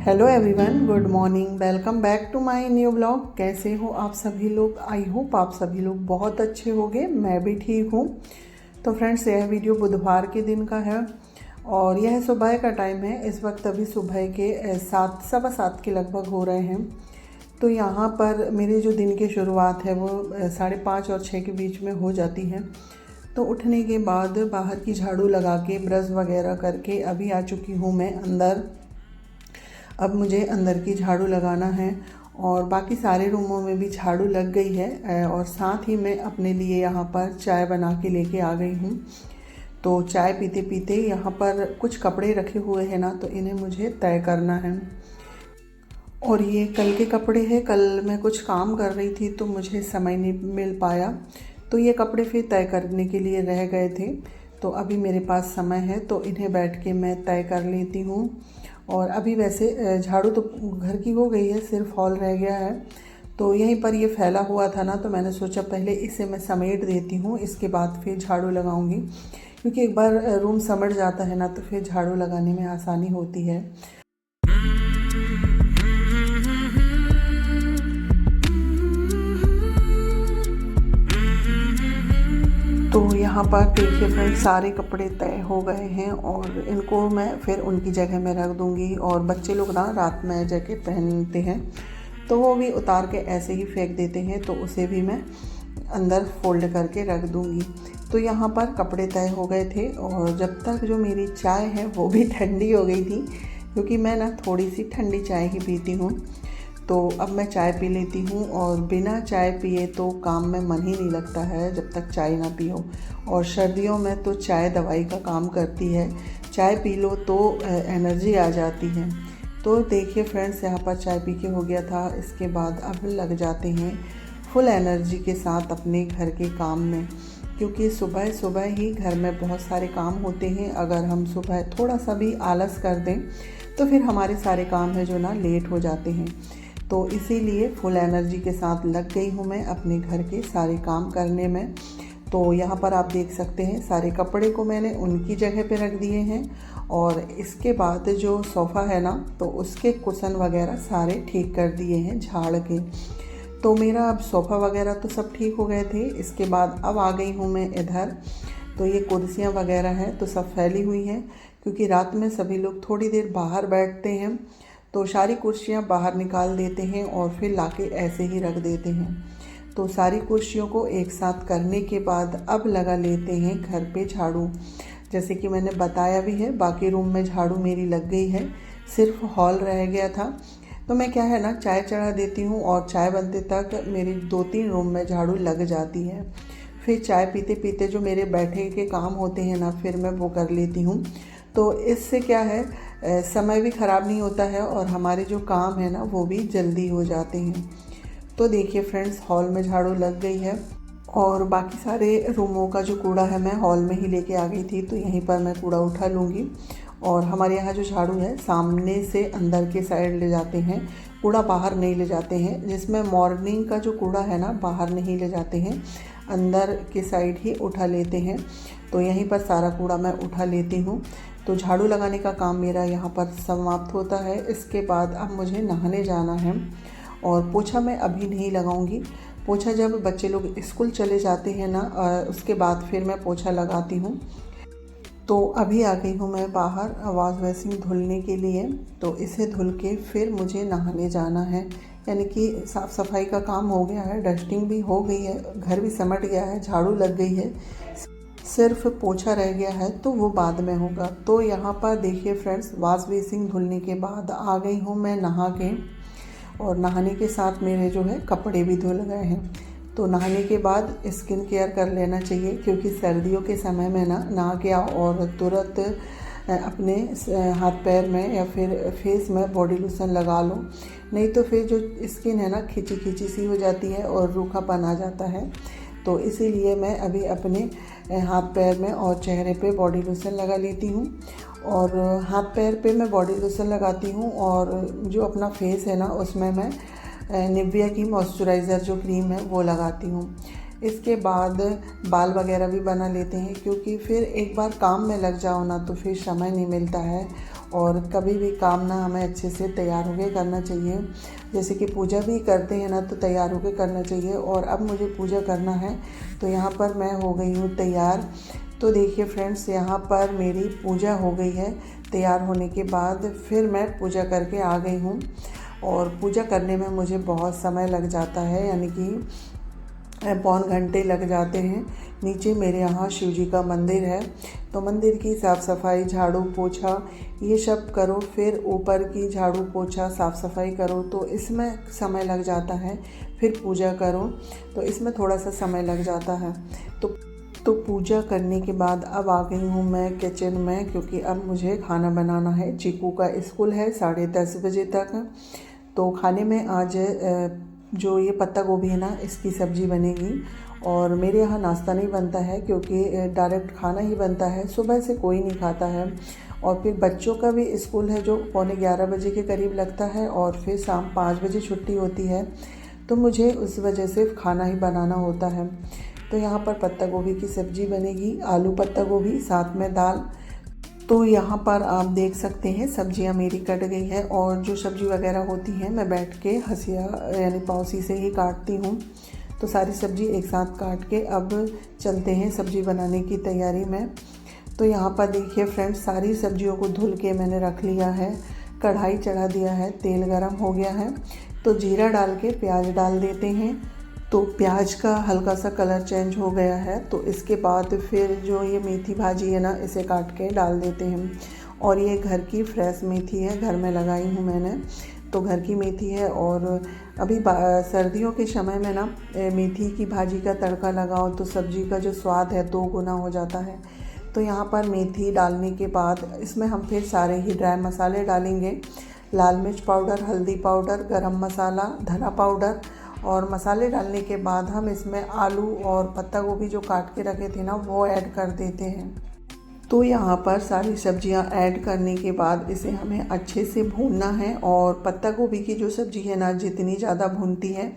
Hello everyone, good morning. Welcome back to my new blog. कैसे हो आप सभी लोग? आई होप आप सभी लोग बहुत अच्छे होंगे। मैं भी ठीक हूँ। तो फ्रेंड्स, यह वीडियो बुधवार के दिन का है और यह सुबह का टाइम है। इस वक्त अभी सुबह के 7:15 के लगभग हो रहे हैं। तो यहाँ पर मेरी जो दिन की शुरुआत है वो 5:30 और 6 के बीच में हो जाती है। तो उठने के बाद बाहर की झाड़ू लगा के ब्रश वगैरह करके अभी आ चुकी हूँ मैं अंदर। अब मुझे अंदर की झाड़ू लगाना है और बाकी सारे रूमों में भी झाड़ू लग गई है और साथ ही मैं अपने लिए यहाँ पर चाय बना के लेके आ गई हूँ। तो चाय पीते पीते यहाँ पर कुछ कपड़े रखे हुए हैं ना, तो इन्हें मुझे तय करना है। और ये कल के कपड़े हैं। कल मैं कुछ काम कर रही थी तो मुझे समय नहीं मिल पाया, तो ये कपड़े फिर तय करने के लिए रह गए थे। तो अभी मेरे पास समय है तो इन्हें बैठ के मैं तय कर लेती हूँ। और अभी वैसे झाड़ू तो घर की हो गई है, सिर्फ हॉल रह गया है। तो यहीं पर ये फैला हुआ था ना, तो मैंने सोचा पहले इसे मैं समेट देती हूँ, इसके बाद फिर झाड़ू लगाऊंगी। क्योंकि एक बार रूम समट जाता है ना, तो फिर झाड़ू लगाने में आसानी होती है। तो यहाँ पर देखिए फ्रेंड्स, सारे कपड़े तय हो गए हैं और इनको मैं फिर उनकी जगह में रख दूँगी। और बच्चे लोग ना रात में जैकेट पहनते हैं तो वो भी उतार के ऐसे ही फेंक देते हैं, तो उसे भी मैं अंदर फोल्ड करके रख दूँगी। तो यहाँ पर कपड़े तय हो गए थे और जब तक जो मेरी चाय है वो भी ठंडी हो गई थी, क्योंकि मैं ना थोड़ी सी ठंडी चाय ही पीती हूँ। तो अब मैं चाय पी लेती हूँ और बिना चाय पिए तो काम में मन ही नहीं लगता है जब तक चाय ना पियो। और सर्दियों में तो चाय दवाई का काम करती है। चाय पी लो तो एनर्जी आ जाती है। तो देखिए फ्रेंड्स, यहाँ पर चाय पी के हो गया था। इसके बाद अब लग जाते हैं फुल एनर्जी के साथ अपने घर के काम में, क्योंकि सुबह सुबह ही घर में बहुत सारे काम होते हैं। अगर हम सुबह थोड़ा सा भी आलस कर दें तो फिर हमारे सारे काम है जो ना लेट हो जाते हैं। तो इसीलिए फुल एनर्जी के साथ लग गई हूँ मैं अपने घर के सारे काम करने में। तो यहाँ पर आप देख सकते हैं सारे कपड़े को मैंने उनकी जगह पे रख दिए हैं। और इसके बाद जो सोफ़ा है ना, तो उसके कुशन वगैरह सारे ठीक कर दिए हैं झाड़ के। तो मेरा अब सोफ़ा वगैरह तो सब ठीक हो गए थे। इसके बाद अब आ गई हूँ मैं इधर। तो ये कुर्सियाँ वगैरह हैं तो सब फैली हुई हैं, क्योंकि रात में सभी लोग थोड़ी देर बाहर बैठते हैं, तो सारी कुर्सियाँ बाहर निकाल देते हैं और फिर लाके ऐसे ही रख देते हैं। तो सारी कुर्सियों को एक साथ करने के बाद अब लगा लेते हैं घर पे झाड़ू। जैसे कि मैंने बताया भी है, बाकी रूम में झाड़ू मेरी लग गई है, सिर्फ हॉल रह गया था। तो मैं क्या है ना, चाय चढ़ा देती हूँ और चाय बनते तक मेरी 2-3 रूम में झाड़ू लग जाती है। फिर चाय पीते पीते जो मेरे बैठे के काम होते हैं ना, फिर मैं वो कर लेती हूँ। तो इससे क्या है, समय भी ख़राब नहीं होता है और हमारे जो काम है ना वो भी जल्दी हो जाते हैं। तो देखिए फ्रेंड्स, हॉल में झाड़ू लग गई है और बाकी सारे रूमों का जो कूड़ा है मैं हॉल में ही लेके आ गई थी, तो यहीं पर मैं कूड़ा उठा लूँगी। और हमारे यहाँ जो झाड़ू है सामने से अंदर के साइड ले जाते हैं, कूड़ा बाहर नहीं ले जाते हैं। जिसमें मॉर्निंग का जो कूड़ा है ना, बाहर नहीं ले जाते हैं, अंदर के साइड ही उठा लेते हैं। तो यहीं पर सारा कूड़ा मैं उठा लेती हूँ। तो झाड़ू लगाने का काम मेरा यहाँ पर समाप्त होता है। इसके बाद अब मुझे नहाने जाना है और पोछा मैं अभी नहीं लगाऊंगी। पोछा जब बच्चे लोग स्कूल चले जाते हैं ना, उसके बाद फिर मैं पोछा लगाती हूँ। तो अभी आ गई हूँ मैं बाहर वॉश बेसिन धुलने के लिए। तो इसे धुल के फिर मुझे नहाने जाना है। यानी कि साफ़ सफाई का काम हो गया है, डस्टिंग भी हो गई है, घर भी समट गया है, झाड़ू लग गई है, सिर्फ पोछा रह गया है, तो वो बाद में होगा। तो यहाँ पर देखिए फ्रेंड्स, वॉश बेसिन धुलने के बाद आ गई हूँ मैं नहा के। और नहाने के साथ मेरे जो है कपड़े भी धुल गए हैं। तो नहाने के बाद स्किन केयर कर लेना चाहिए, क्योंकि सर्दियों के समय में ना नहा के आओ और तुरंत अपने हाथ पैर में या फिर फेस में बॉडी लोशन लगा लो, नहीं तो फिर जो स्किन है ना खिंची खिंची सी हो जाती है और रूखापन आ जाता है। तो इसीलिए मैं अभी अपने हाथ पैर में और चेहरे पे बॉडी लोशन लगा लेती हूँ। और हाथ पैर पे मैं बॉडी लोशन लगाती हूँ और जो अपना फेस है ना, उसमें मैं निविया की मॉइस्चराइज़र जो क्रीम है वो लगाती हूँ। इसके बाद बाल वगैरह भी बना लेते हैं, क्योंकि फिर एक बार काम में लग जाओ ना तो फिर समय नहीं मिलता है। और कभी भी काम ना हमें अच्छे से तैयार होकर करना चाहिए। जैसे कि पूजा भी करते हैं ना, तो तैयार होकर करना चाहिए। और अब मुझे पूजा करना है, तो यहाँ पर मैं हो गई हूँ तैयार। तो देखिए फ्रेंड्स, यहाँ पर मेरी पूजा हो गई है। तैयार होने के बाद फिर मैं पूजा करके आ गई हूँ। और पूजा करने में मुझे बहुत समय लग जाता है, यानी कि पौन घंटे लग जाते हैं। नीचे मेरे यहाँ शिव जी का मंदिर है, तो मंदिर की साफ़ सफाई, झाड़ू पोछा ये सब करो, फिर ऊपर की झाड़ू पोछा साफ़ सफाई करो, तो इसमें समय लग जाता है। फिर पूजा करो, तो इसमें थोड़ा सा समय लग जाता है। तो पूजा करने के बाद अब आ गई हूँ मैं किचन में, क्योंकि अब मुझे खाना बनाना है। चीकू का स्कूल है 10:30 बजे तक। तो खाने में आज जो ये पत्ता गोभी है ना, इसकी सब्ज़ी बनेगी। और मेरे यहाँ नाश्ता नहीं बनता है, क्योंकि डायरेक्ट खाना ही बनता है। सुबह से कोई नहीं खाता है। और फिर बच्चों का भी स्कूल है जो 11:15 बजे के करीब लगता है, और फिर शाम 5 बजे छुट्टी होती है। तो मुझे उस वजह से खाना ही बनाना होता है। तो यहाँ पर पत्ता गोभी की सब्ज़ी बनेगी, आलू पत्ता गोभी, साथ में दाल। तो यहाँ पर आप देख सकते हैं सब्जियाँ मेरी कट गई है। और जो सब्ज़ी वगैरह होती है मैं बैठ के हंसिया यानी पाउसी से ही काटती हूँ। तो सारी सब्ज़ी एक साथ काट के अब चलते हैं सब्ज़ी बनाने की तैयारी में। तो यहाँ पर देखिए फ्रेंड्स, सारी सब्जियों को धुल के मैंने रख लिया है। कढ़ाई चढ़ा दिया है, तेल गरम हो गया है। तो जीरा डाल के प्याज डाल देते हैं। तो प्याज का हल्का सा कलर चेंज हो गया है, तो इसके बाद फिर जो ये मेथी भाजी है ना, इसे काट के डाल देते हैं। और ये घर की फ्रेश मेथी है, घर में लगाई हूँ मैंने, तो घर की मेथी है। और अभी सर्दियों के समय में ना मेथी की भाजी का तड़का लगाओ तो सब्ज़ी का जो स्वाद है 2 गुना हो जाता है। तो यहाँ पर मेथी डालने के बाद इसमें हम फिर सारे ही ड्राई मसाले डालेंगे। लाल मिर्च पाउडर, हल्दी पाउडर, गरम मसाला, धना पाउडर। और मसाले डालने के बाद हम इसमें आलू और पत्ता गोभी जो काट के रखे थे ना, वो ऐड कर देते हैं। तो यहाँ पर सारी सब्जियाँ ऐड करने के बाद इसे हमें अच्छे से भूनना है। और पत्ता गोभी की जो सब्ज़ी है ना, जितनी ज़्यादा भूनती है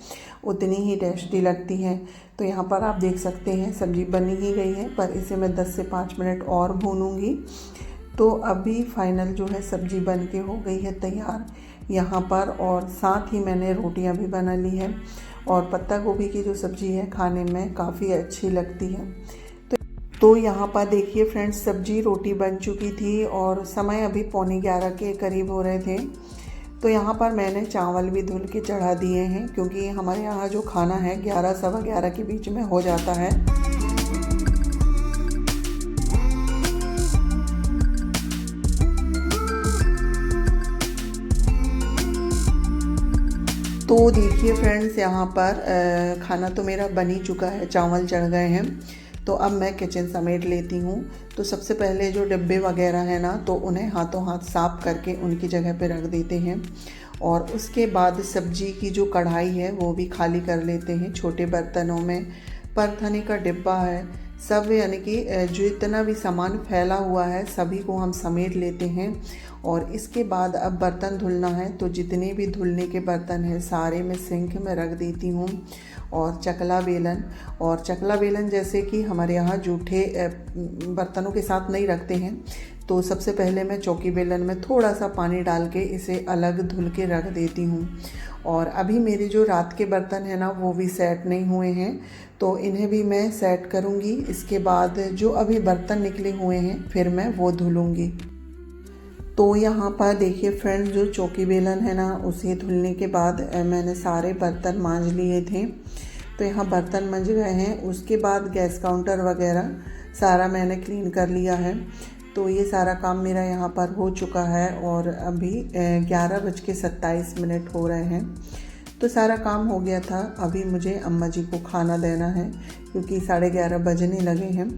उतनी ही टेस्टी लगती है। तो यहाँ पर आप देख सकते हैं सब्ज़ी बनी ही गई है, पर इसे मैं 10 से 5 मिनट और भूनूंगी। तो अभी फाइनल जो है सब्ज़ी बन के हो गई है तैयार यहाँ पर। और साथ ही मैंने रोटियाँ भी बना ली है। और पत्ता गोभी की जो सब्ज़ी है खाने में काफ़ी अच्छी लगती है। तो यहाँ पर देखिए फ्रेंड्स, सब्जी रोटी बन चुकी थी और समय अभी 11:15 के करीब हो रहे थे। तो यहाँ पर मैंने चावल भी धुल के चढ़ा दिए हैं, क्योंकि हमारे यहाँ जो खाना है 11 सवा 11 के बीच में हो जाता है। तो देखिए फ्रेंड्स, यहाँ पर खाना तो मेरा बन ही चुका है, चावल चढ़ गए हैं। तो अब मैं किचन समेट लेती हूँ। तो सबसे पहले जो डब्बे वगैरह हैं ना, तो उन्हें हाथों हाथ साफ़ करके उनकी जगह पे रख देते हैं। और उसके बाद सब्जी की जो कढ़ाई है वो भी खाली कर लेते हैं। छोटे बर्तनों में परथने का डिब्बा है, सब यानी कि जो इतना भी सामान फैला हुआ है सभी को हम समेट लेते हैं। और इसके बाद अब बर्तन धुलना है, तो जितने भी धुलने के बर्तन हैं सारे मैं सिंक में रख देती हूँ। और चकला बेलन जैसे कि हमारे यहाँ जूठे बर्तनों के साथ नहीं रखते हैं, तो सबसे पहले मैं चौकी बेलन में थोड़ा सा पानी डाल के इसे अलग धुल के रख देती हूँ। और अभी मेरे जो रात के बर्तन हैं ना, वो भी सेट नहीं हुए हैं, तो इन्हें भी मैं सेट करूँगी। इसके बाद जो अभी बर्तन निकले हुए हैं फिर मैं वो धुलूँगी। तो यहाँ पर देखिए फ्रेंड्स, जो चौकी बेलन है ना, उसे धुलने के बाद मैंने सारे बर्तन मांज लिए थे। तो यहाँ बर्तन मंज गए हैं। उसके बाद गैस काउंटर वगैरह सारा मैंने क्लीन कर लिया है। तो ये सारा काम मेरा यहाँ पर हो चुका है। और अभी 11:27 हो रहे हैं। तो सारा काम हो गया था। अभी मुझे अम्मा जी को खाना देना है, क्योंकि 11:30 बजने लगे हैं।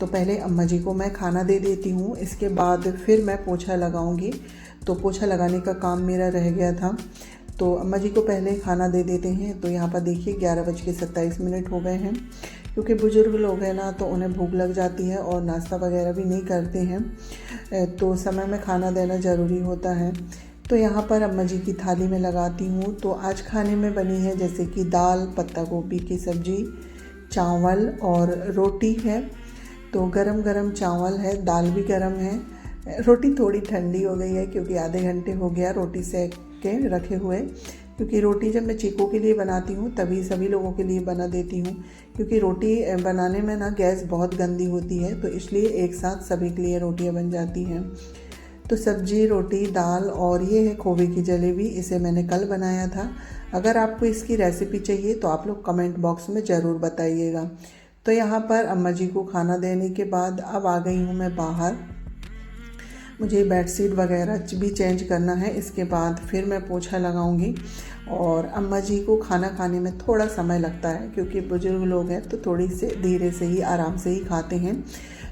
तो पहले अम्मा जी को मैं खाना दे देती हूँ, इसके बाद फिर मैं पोछा लगाऊंगी। तो पोछा लगाने का काम मेरा रह गया था, तो अम्मा जी को पहले खाना दे देते हैं। तो यहाँ पर देखिए 11:27 हो गए हैं, क्योंकि बुज़ुर्ग लोग हैं ना, तो उन्हें भूख लग जाती है और नाश्ता वगैरह भी नहीं करते हैं, तो समय में खाना देना ज़रूरी होता है। तो यहाँ पर अम्मा जी की थाली में लगाती हूँ। तो आज खाने में बनी है जैसे कि दाल, पत्ता गोभी की सब्ज़ी, चावल और रोटी है। तो गरम गरम चावल है, दाल भी गरम है, रोटी थोड़ी ठंडी हो गई है क्योंकि आधे घंटे हो गया रोटी सेक के रखे हुए, क्योंकि रोटी जब मैं चीकू के लिए बनाती हूँ तभी सभी लोगों के लिए बना देती हूँ, क्योंकि रोटी बनाने में ना गैस बहुत गंदी होती है, तो इसलिए एक साथ सभी के लिए रोटियाँ बन जाती हैं। तो सब्जी, रोटी, दाल और ये है खोवे की जलेबी, इसे मैंने कल बनाया था। अगर आपको इसकी रेसिपी चाहिए तो आप लोग कमेंट बॉक्स में ज़रूर बताइएगा। तो यहाँ पर अम्मा जी को खाना देने के बाद अब आ गई हूँ मैं बाहर। मुझे बेडशीट वगैरह भी चेंज करना है, इसके बाद फिर मैं पोछा लगाऊंगी। और अम्मा जी को खाना खाने में थोड़ा समय लगता है क्योंकि बुजुर्ग लोग हैं, तो थोड़ी से धीरे से ही आराम से ही खाते हैं,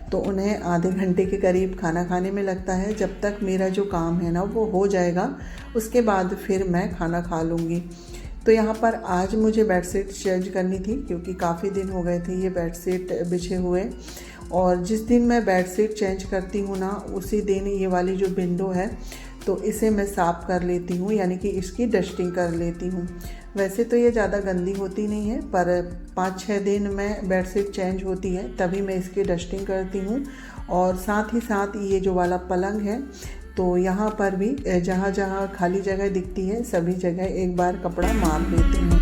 तो उन्हें आधे घंटे के करीब खाना खाने में लगता है। जब तक मेरा जो काम है ना वो हो जाएगा उसके बाद फिर मैं खाना खा लूँगी। तो यहाँ पर आज मुझे बेडशीट चेंज करनी थी क्योंकि काफ़ी दिन हो गए थे ये बेडशीट बिछे हुए, और जिस दिन मैं बेडशीट चेंज करती हूँ ना उसी दिन ये वाली जो विंडो है तो इसे मैं साफ़ कर लेती हूँ, यानी कि इसकी डस्टिंग कर लेती हूँ। वैसे तो ये ज़्यादा गंदी होती नहीं है, पर 5-6 दिन में बेडशीट चेंज होती है तभी मैं इसकी डस्टिंग करती हूँ। और साथ ही साथ ये जो वाला पलंग है तो यहाँ पर भी जहाँ जहाँ खाली जगह दिखती है सभी जगह एक बार कपड़ा मार देती हूँ।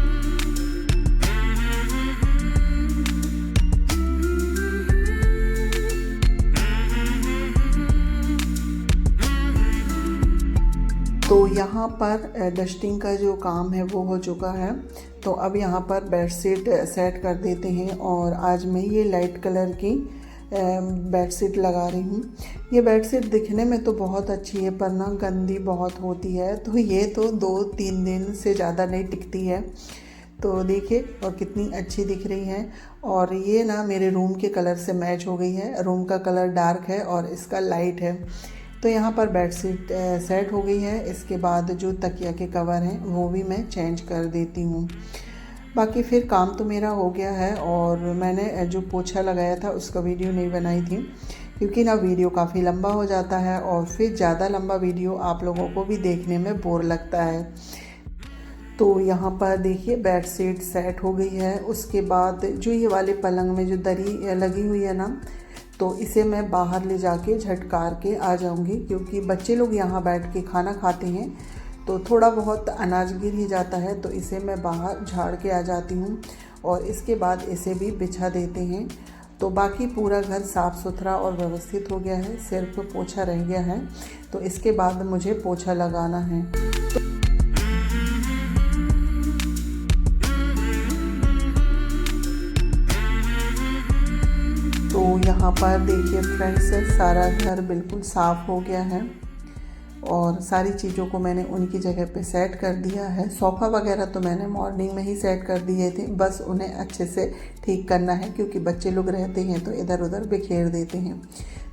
तो यहाँ पर डस्टिंग का जो काम है वो हो चुका है, तो अब यहाँ पर बेडशीट सेट कर देते हैं। और आज मैं ये लाइट कलर की बेडशीट लगा रही हूँ। ये बेडशीट दिखने में तो बहुत अच्छी है पर ना गंदी बहुत होती है, तो ये तो 2-3 दिन से ज़्यादा नहीं टिकती है। तो देखिए और कितनी अच्छी दिख रही है, और ये ना मेरे रूम के कलर से मैच हो गई है। रूम का कलर डार्क है और इसका लाइट है। तो यहाँ पर बेडशीट सेट हो गई है। इसके बाद जो तकिया के कवर हैं वो भी मैं चेंज कर देती हूँ। बाकी फिर काम तो मेरा हो गया है, और मैंने जो पोछा लगाया था उसका वीडियो नहीं बनाई थी क्योंकि ना वीडियो काफ़ी लंबा हो जाता है, और फिर ज़्यादा लंबा वीडियो आप लोगों को भी देखने में बोर लगता है। तो यहाँ पर देखिए बेडशीट सेट हो गई है। उसके बाद जो ये वाले पलंग में जो दरी लगी हुई है ना, तो इसे मैं बाहर ले जाके झटकार के आ जाऊंगी, क्योंकि बच्चे लोग यहाँ बैठ के खाना खाते हैं तो थोड़ा बहुत अनाज गिर ही जाता है, तो इसे मैं बाहर झाड़ के आ जाती हूँ और इसके बाद इसे भी बिछा देते हैं। तो बाकी पूरा घर साफ़ सुथरा और व्यवस्थित हो गया है, सिर्फ पोछा रह गया है, तो इसके बाद मुझे पोछा लगाना है। तो यहाँ पर देखिए फ्रेंड्स सारा घर बिल्कुल साफ़ हो गया है, और सारी चीज़ों को मैंने उनकी जगह पे सेट कर दिया है। सोफ़ा वगैरह तो मैंने मॉर्निंग में ही सेट कर दिए थे, बस उन्हें अच्छे से ठीक करना है क्योंकि बच्चे लोग रहते हैं तो इधर उधर बिखेर देते हैं।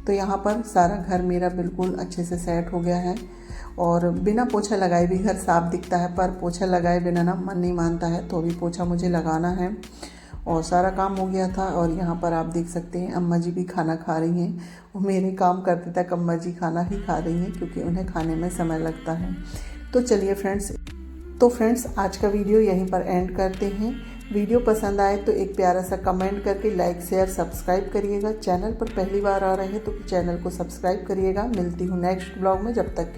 तो यहाँ पर सारा घर मेरा बिल्कुल अच्छे से सेट हो गया है, और बिना पोछा लगाए भी घर साफ़ दिखता है, पर पोछा लगाए बिना ना मन नहीं मानता है, तो अभी पोछा मुझे लगाना है। और सारा काम हो गया था, और यहाँ पर आप देख सकते हैं अम्मा जी भी खाना खा रही हैं। वो मेरे काम करते तक अम्मा जी खाना ही खा रही हैं क्योंकि उन्हें खाने में समय लगता है। तो चलिए फ्रेंड्स आज का वीडियो यहीं पर एंड करते हैं। वीडियो पसंद आए तो एक प्यारा सा कमेंट करके लाइक शेयर सब्सक्राइब करिएगा। चैनल पर पहली बार आ रहे हैं तो चैनल को सब्सक्राइब करिएगा। मिलती हूँ नेक्स्ट ब्लॉग में, जब तक